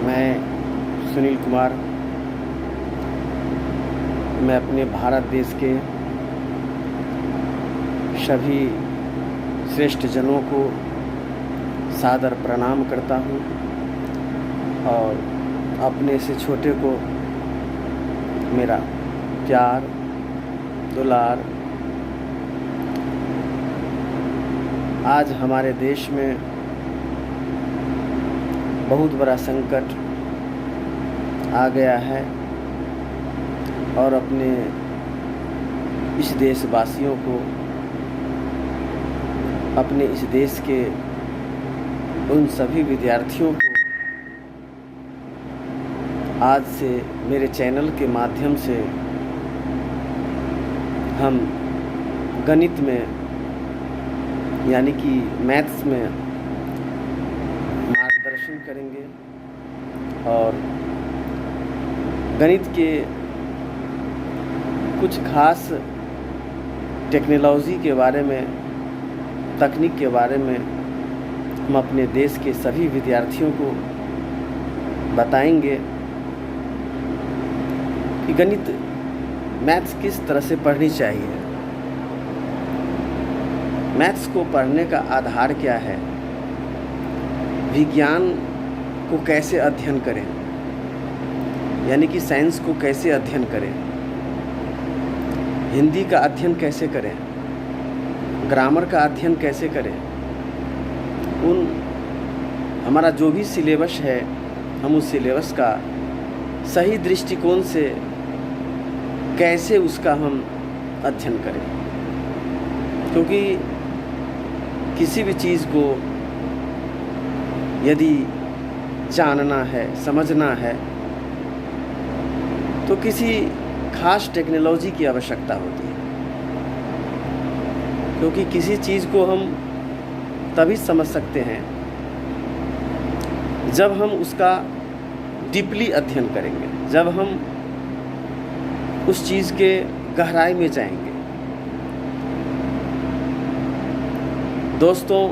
मैं सुनील कुमार, मैं अपने भारत देश के सभी श्रेष्ठ जनों को सादर प्रणाम करता हूँ और अपने से छोटे को मेरा प्यार दुलार। आज हमारे देश में बहुत बड़ा संकट आ गया है और अपने इस देशवासियों को, अपने इस देश के उन सभी विद्यार्थियों को आज से मेरे चैनल के माध्यम से हम गणित में यानी कि मैथ्स में मार्गदर्शन करेंगे और गणित के कुछ खास टेक्नोलॉजी के बारे में, तकनीक के बारे में हम अपने देश के सभी विद्यार्थियों को बताएंगे कि गणित मैथ्स किस तरह से पढ़नी चाहिए। मैथ्स को पढ़ने का आधार क्या है, विज्ञान को कैसे अध्ययन करें, यानी कि साइंस को कैसे अध्ययन करें, हिंदी का अध्ययन कैसे करें, ग्रामर का अध्ययन कैसे करें। उन हमारा जो भी सिलेबस है, हम उस सिलेबस का सही दृष्टिकोण से कैसे उसका हम अध्ययन करें, क्योंकि किसी भी चीज़ को यदि जानना है, समझना है तो किसी खास टेक्नोलॉजी की आवश्यकता होती है, क्योंकि किसी चीज़ को हम तभी समझ सकते हैं जब हम उसका डीपली अध्ययन करेंगे, जब हम उस चीज़ के गहराई में जाएंगे। दोस्तों,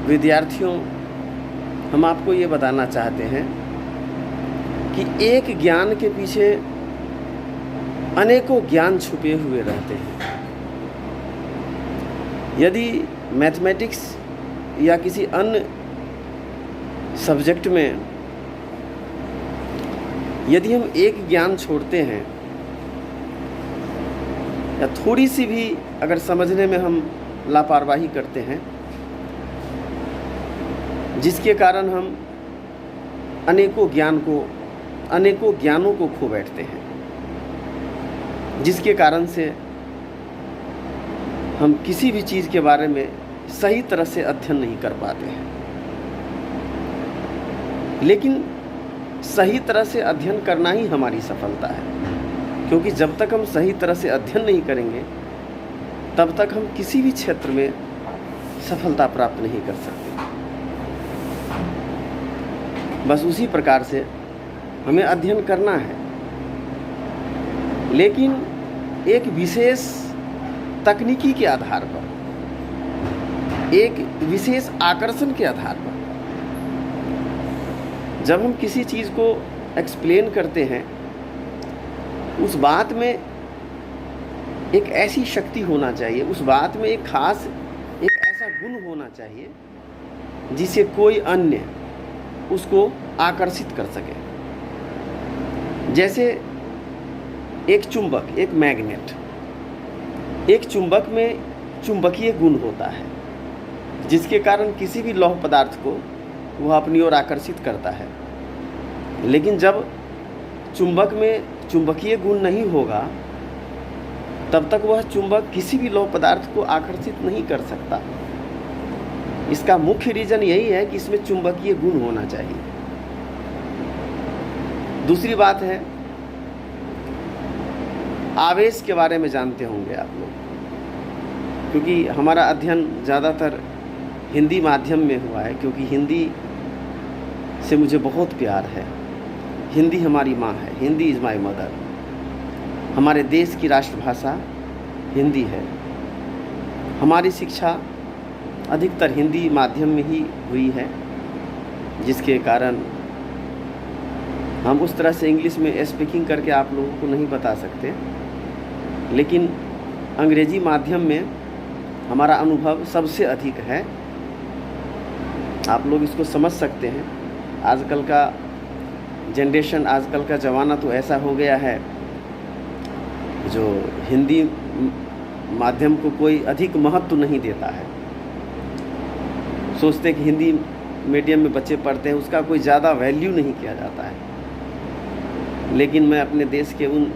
विद्यार्थियों, हम आपको ये बताना चाहते हैं कि एक ज्ञान के पीछे अनेकों ज्ञान छुपे हुए रहते हैं। यदि मैथमेटिक्स या किसी अन्य सब्जेक्ट में यदि हम एक ज्ञान छोड़ते हैं या थोड़ी सी भी अगर समझने में हम लापरवाही करते हैं, जिसके कारण हम अनेकों ज्ञानों को खो बैठते हैं, जिसके कारण से हम किसी भी चीज़ के बारे में सही तरह से अध्ययन नहीं कर पाते हैं। लेकिन सही तरह से अध्ययन करना ही हमारी सफलता है, क्योंकि जब तक हम सही तरह से अध्ययन नहीं करेंगे तब तक हम किसी भी क्षेत्र में सफलता प्राप्त नहीं कर सकते। बस उसी प्रकार से हमें अध्ययन करना है, लेकिन एक विशेष तकनीकी के आधार पर, एक विशेष आकर्षण के आधार पर। जब हम किसी चीज़ को एक्सप्लेन करते हैं, उस बात में एक ऐसी शक्ति होना चाहिए, उस बात में एक खास एक ऐसा गुण होना चाहिए जिसे कोई अन्य उसको आकर्षित कर सके। जैसे एक चुंबक, एक मैग्नेट, एक चुंबक में चुंबकीय गुण होता है जिसके कारण किसी भी लौह पदार्थ को वह अपनी ओर आकर्षित करता है। लेकिन जब चुंबक में चुंबकीय गुण नहीं होगा तब तक वह चुंबक किसी भी लौह पदार्थ को आकर्षित नहीं कर सकता। इसका मुख्य रीज़न यही है कि इसमें चुंबकीय गुण होना चाहिए। दूसरी बात है, आवेश के बारे में जानते होंगे आप लोग, क्योंकि हमारा अध्ययन ज़्यादातर हिंदी माध्यम में हुआ है, क्योंकि हिंदी से मुझे बहुत प्यार है। हिंदी हमारी माँ है, हिंदी इज़ माई मदर। हमारे देश की राष्ट्रभाषा हिंदी है। हमारी शिक्षा अधिकतर हिंदी माध्यम में ही हुई है, जिसके कारण हम उस तरह से इंग्लिश में स्पीकिंग करके आप लोगों को नहीं बता सकते, लेकिन अंग्रेजी माध्यम में हमारा अनुभव सबसे अधिक है। आप लोग इसको समझ सकते हैं। आजकल का जनरेशन, आजकल का ज़माना तो ऐसा हो गया है जो हिंदी माध्यम को कोई अधिक महत्व नहीं देता है। सोचते हैं कि हिंदी मीडियम में बच्चे पढ़ते हैं, उसका कोई ज़्यादा वैल्यू नहीं किया जाता है। लेकिन मैं अपने देश के उन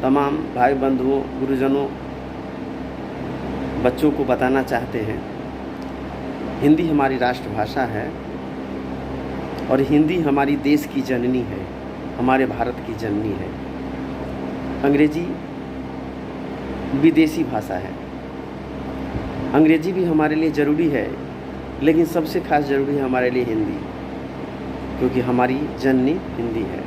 तमाम भाई बंधुओं, गुरुजनों, बच्चों को बताना चाहते हैं, हिंदी हमारी राष्ट्रभाषा है और हिंदी हमारी देश की जननी है, हमारे भारत की जननी है। अंग्रेजी विदेशी भाषा है। अंग्रेजी भी हमारे लिए ज़रूरी है, लेकिन सबसे खास ज़रूरी है हमारे लिए हिंदी, क्योंकि हमारी जननी हिंदी है।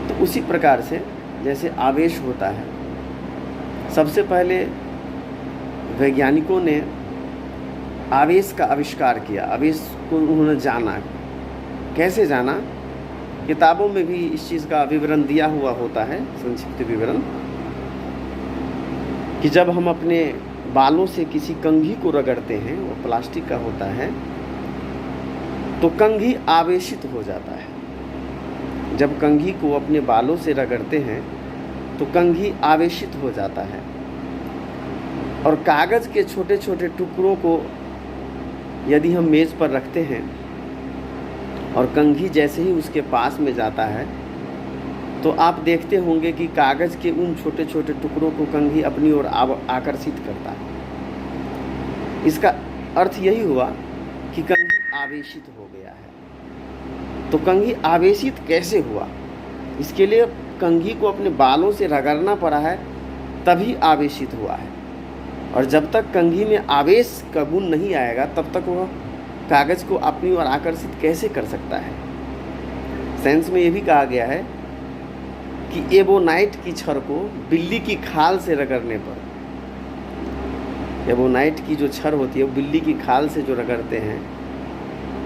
तो उसी प्रकार से जैसे आवेश होता है, सबसे पहले वैज्ञानिकों ने आवेश का आविष्कार किया। आवेश को उन्होंने जाना। कैसे जाना? किताबों में भी इस चीज़ का विवरण दिया हुआ होता है, संक्षिप्त विवरण, कि जब हम अपने बालों से किसी कंघी को रगड़ते हैं, वो प्लास्टिक का होता है, तो कंघी आवेशित हो जाता है। जब कंघी को अपने बालों से रगड़ते हैं तो कंघी आवेशित हो जाता है। और कागज़ के छोटे छोटे टुकड़ों को यदि हम मेज़ पर रखते हैं और कंघी जैसे ही उसके पास में जाता है, तो आप देखते होंगे कि कागज़ के उन छोटे छोटे टुकड़ों को कंघी अपनी ओर आकर्षित करता है। इसका अर्थ यही हुआ कि कंघी आवेशित हो गया है। तो कंघी आवेशित कैसे हुआ? इसके लिए कंघी को अपने बालों से रगड़ना पड़ा है, तभी आवेशित हुआ है। और जब तक कंघी में आवेश का गुण नहीं आएगा, तब तक वह कागज़ को अपनी ओर आकर्षित कैसे कर सकता है? साइंस में ये भी कहा गया है कि एबोनाइट की छड़ को बिल्ली की खाल से रगड़ने पर, एबोनाइट की जो छड़ होती है वो बिल्ली की खाल से जो रगड़ते हैं,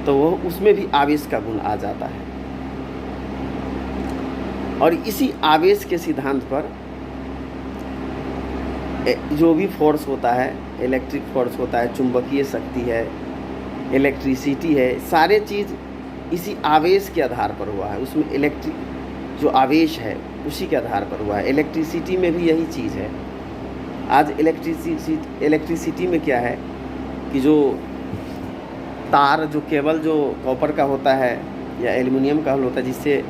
तो वह उसमें भी आवेश का गुण आ जाता है। और इसी आवेश के सिद्धांत पर जो भी फोर्स होता है, इलेक्ट्रिक फोर्स होता है, चुंबकीय शक्ति है, इलेक्ट्रिसिटी है, सारे चीज़ इसी आवेश के आधार पर हुआ है। उसमें इलेक्ट्रिक जो आवेश है उसी के आधार पर हुआ है। इलेक्ट्रिसिटी में भी यही चीज़ है। आज इलेक्ट्रिसिटी में क्या है कि जो तार, जो केबल जो कॉपर का होता है या एल्युमिनियम का होता है, जिससे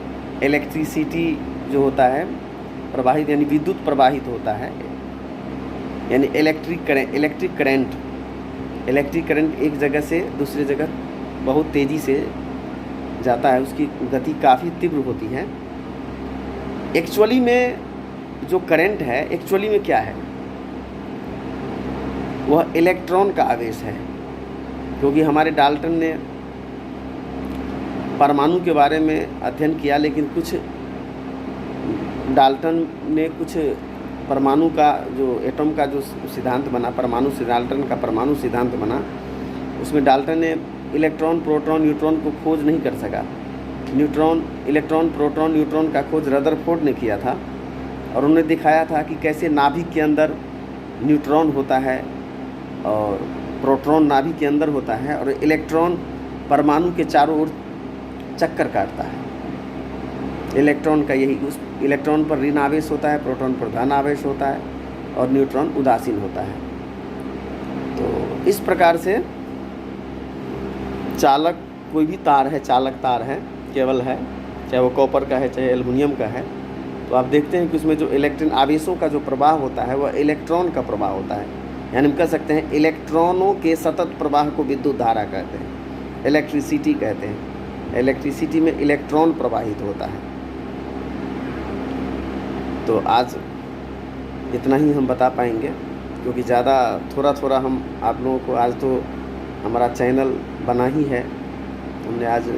इलेक्ट्रिसिटी जो होता है प्रवाहित, यानी विद्युत प्रवाहित होता है, यानी इलेक्ट्रिक करंट एक जगह से दूसरी जगह बहुत तेज़ी से जाता है। उसकी गति काफ़ी तीव्र होती है। एक्चुअली में जो करंट है, एक्चुअली में क्या है? वह इलेक्ट्रॉन का आवेश है। क्योंकि हमारे डाल्टन ने परमाणु के बारे में अध्ययन किया, लेकिन कुछ डाल्टन ने कुछ परमाणु का जो एटम का जो सिद्धांत बना, परमाणु से डाल्टन का परमाणु सिद्धांत बना, उसमें डाल्टन ने इलेक्ट्रॉन, प्रोटॉन, न्यूट्रॉन को खोज नहीं कर सका। इलेक्ट्रॉन, प्रोटॉन, न्यूट्रॉन का खोज रदरफोर्ड ने किया था और उन्होंने दिखाया था कि कैसे नाभिक के अंदर न्यूट्रॉन होता है और प्रोटॉन नाभिक के अंदर होता है और इलेक्ट्रॉन परमाणु के चारों ओर चक्कर काटता है। इलेक्ट्रॉन का यही, उस इलेक्ट्रॉन पर ऋण आवेश होता है, प्रोटॉन पर धन आवेश होता है और न्यूट्रॉन उदासीन होता है। तो इस प्रकार से चालक, कोई भी तार है, चालक तार है, केबल है, चाहे वो कॉपर का है चाहे एल्युमिनियम का है, तो आप देखते हैं कि उसमें जो इलेक्ट्रॉन आवेशों का जो प्रवाह होता है वह इलेक्ट्रॉन का प्रवाह होता है। यानी हम कह सकते हैं इलेक्ट्रॉनों के सतत प्रवाह को विद्युत धारा कहते हैं, इलेक्ट्रिसिटी कहते हैं। इलेक्ट्रिसिटी में इलेक्ट्रॉन प्रवाहित होता है। तो आज इतना ही हम बता पाएंगे, क्योंकि ज़्यादा थोड़ा थोड़ा हम आप लोगों को, आज तो हमारा चैनल बना ही है, हमने आज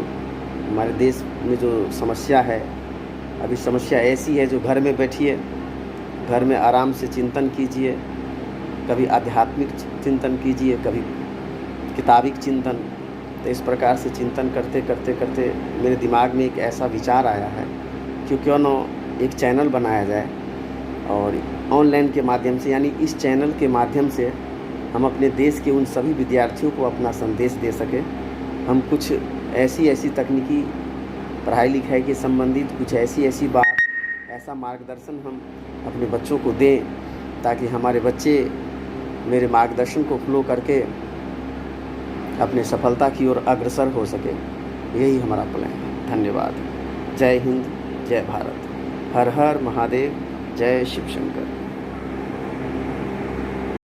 हमारे देश में जो समस्या है, अभी समस्या ऐसी है जो घर में बैठिए, घर में आराम से चिंतन कीजिए, कभी आध्यात्मिक चिंतन कीजिए, कभी किताबिक चिंतन, तो इस प्रकार से चिंतन करते करते करते मेरे दिमाग में एक ऐसा विचार आया है कि क्यों न एक चैनल बनाया जाए और ऑनलाइन के माध्यम से, यानी इस चैनल के माध्यम से हम अपने देश के उन सभी विद्यार्थियों को अपना संदेश दे सकें। हम कुछ ऐसी तकनीकी पढ़ाई लिखाई के संबंधित कुछ ऐसी बात, ऐसा मार्गदर्शन हम अपने बच्चों को दें ताकि हमारे बच्चे मेरे मार्गदर्शन को फॉलो करके अपने सफलता की ओर अग्रसर हो सके। यही हमारा प्लान है। धन्यवाद। जय हिंद, जय भारत। हर हर महादेव। जय शिव शंकर।